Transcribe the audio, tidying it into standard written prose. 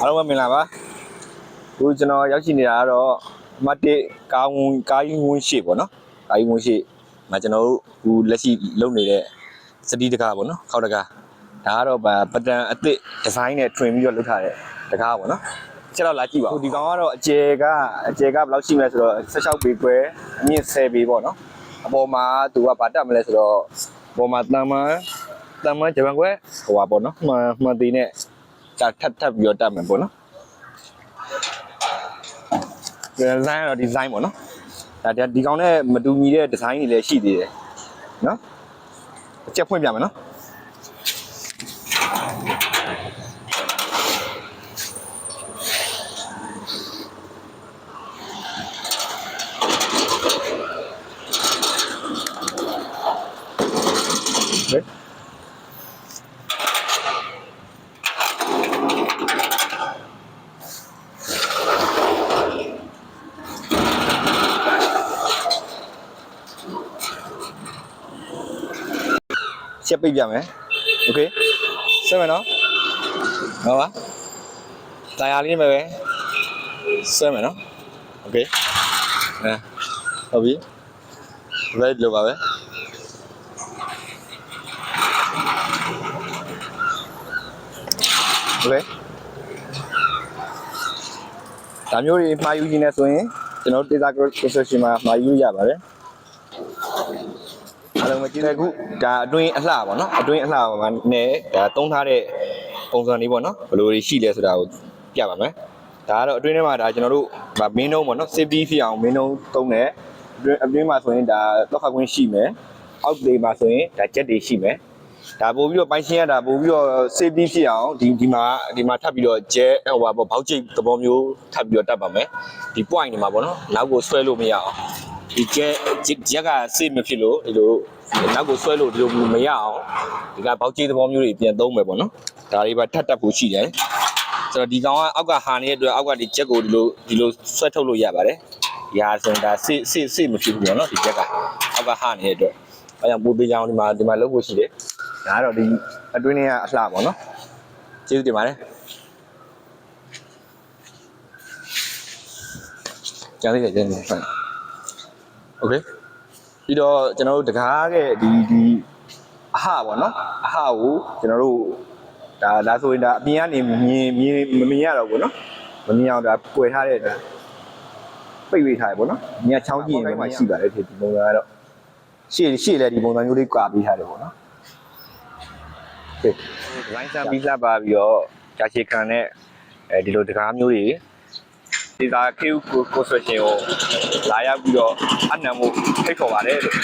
အားလုံးပဲမင်္ဂလာပါခုကျွန်တော်ရောက်ရှိနေတာကတော့အမှတ်1ကားကြီးဝန်းရှိပေါ့နော်ကားကြီးဝန်းရှိမှာကျွန်တော်တို့ခုလက်ရှိလုပ်နေတဲ့စတီးတကားပေါ့နော်ခောက်တကားဒါကတော့ပတန်အသစ်ဒီဇိုင်းနဲ့ထွင်ပြီးတော့လုပ်ထားတဲ့တကားပေါ့နော်ချက်တော့လာကြည့်ပါဦးဒီကောင်ကတော့အကျယ်ကဘယ်လောက်ရှိမလဲဆိုတော့16ပေခွဲအမြင့်10ပေပေါ့နော်အပေါ်မှာသူကဗာတက်မလဲဆိုတော့အပေါ်မှာတန်မန်ဂျပန်ခွဲဟိုပါပေါ့နော်မှန်သေးနဲ့ထပ်ပြီးတော့တက်မယ်ပေါ့နော်ဒီဇိုင်းကတော့ဒီဇိုင်းပေါ့နော်ဒါဒီကောင်နဲ့မတူညီတဲ့ဒီဇိုင်းတွေလည်းရှိသေးတယ်နော်အချက်ဖွင့်ပြမယ်နော်ချက်ပိတ်ပြမယ်โอเคဆက်မယ်နော်ဟုတ်ပါတရားလေးပဲဆက်မယ်နော်โอเคဟုတ်ပြီဘယ်လိုပါပဲโอเคဒါမျိုးတွေမှာယူခြင်းနဲ့ဆိုရင်ကျွန်တော် data construction မှာယူရပါတယ်အားလုံးမကြည့်တဲ့ခုဒါအတွင်းအလှပေါ့နော်အတွင်းအလှမှာနဲ့ဒါသုံးထားတဲ့ပုံစံလေးပေါ့နော်ဘယ်လိုရှိလဲဆိုတာကိုပြပါမယ်ဒါကတော့အတွင်းထဲမှာဒါကျွန်တော်တို့မင်းနှုံးပေါ့နော် safety ဖြစ်အောင်မင်းနှုံးသုံးတယ်အတွင်းမှာဆိုရင်ဒါတော့ခတ်ခွင့်ရှိမယ်အောက်တွေမှာဆိုရင်ဒါချက်တွေရှိမယ်ဒါပို့ပြီးတော့ပိုင်းရှင်းရတာပို့ပြီးတော့ safety ဖြစ်အောင်ဒီမှာထပ်ပြီးတော့ကျဲဟိုပါပေါ့ဘောက်ကျိတ်သဘောမျိုးထပ်ပြီးတော့တက်ပါမယ်ဒီ point တွေမှာပေါ့နော်နောက်ကိုဆွဲလို့မရအောင်ဒီကျက်ကစေ့မဖြစ်လို့ဒီလိုနောက်ကိုဆွဲလို့ဒီလိုမရအောင်ဒီကဘောက်ကြီးသဘောမျိုးတွေပြန်သုံးမယ်ပေါ့နော်ဒါတွေပါထပ်ဖို့ရှိတယ်ဆိုတော့ဒီကောင်ကအောက်ကဟာနေတဲ့အတွက်အောက်ကဒီချက်ကိုဒီလိုဆွဲထုတ်လို့ရပါတယ်ဒီဟာဆိုရင်ဒါစေ့မဖြစ်ဘူးပေါ့နော်ဒီချက်ကအောက်ကဟာနေတဲ့အတွက်အဲကြောင့်ပိုးပေးချောင်းဒီမှာလုပ်ဖို့ရှိတယ်ဒါကတော့ဒီအတွင်းထဲကအလှပေါ့နော်ကျေးဇူးတင်ပါတယ်ကျန်သေးတယ်ဟုတ်โอเคပြီးတော့ကျွန်တော်တို့တကားရဲ့ဒီအဟပေါ့နော်အဟကိုကျွန်တော်တို့ဒါဆိုရင်ဒါအပြင်ကနေမမြင်ရတော့ဘူးနော်မမြင်အောင်ဒါပွယ်ထားတဲ့ဒါပိတ်ဝေးထားတယ်ပေါ့နော်ညချောင်းကြည့်ရင်လည်းရှိပါတယ်ဒီပုံစံကတော့ရှေ့လည်းဒီပုံစံမျိုးလေးကွာပေးထားတယ်ပေါ့နော်โอเคဒီဇိုင်းစမ်းပြီးလှပ်ပါပြီးတော့ဂျာချီခံနဲ့ဒီလိုတကားမျိုးတွေဒီက Q construction ကိုလာရောက်ပြီးတော့အနံ့မှုဖိတ်ခေါ်ပါတယ်လို့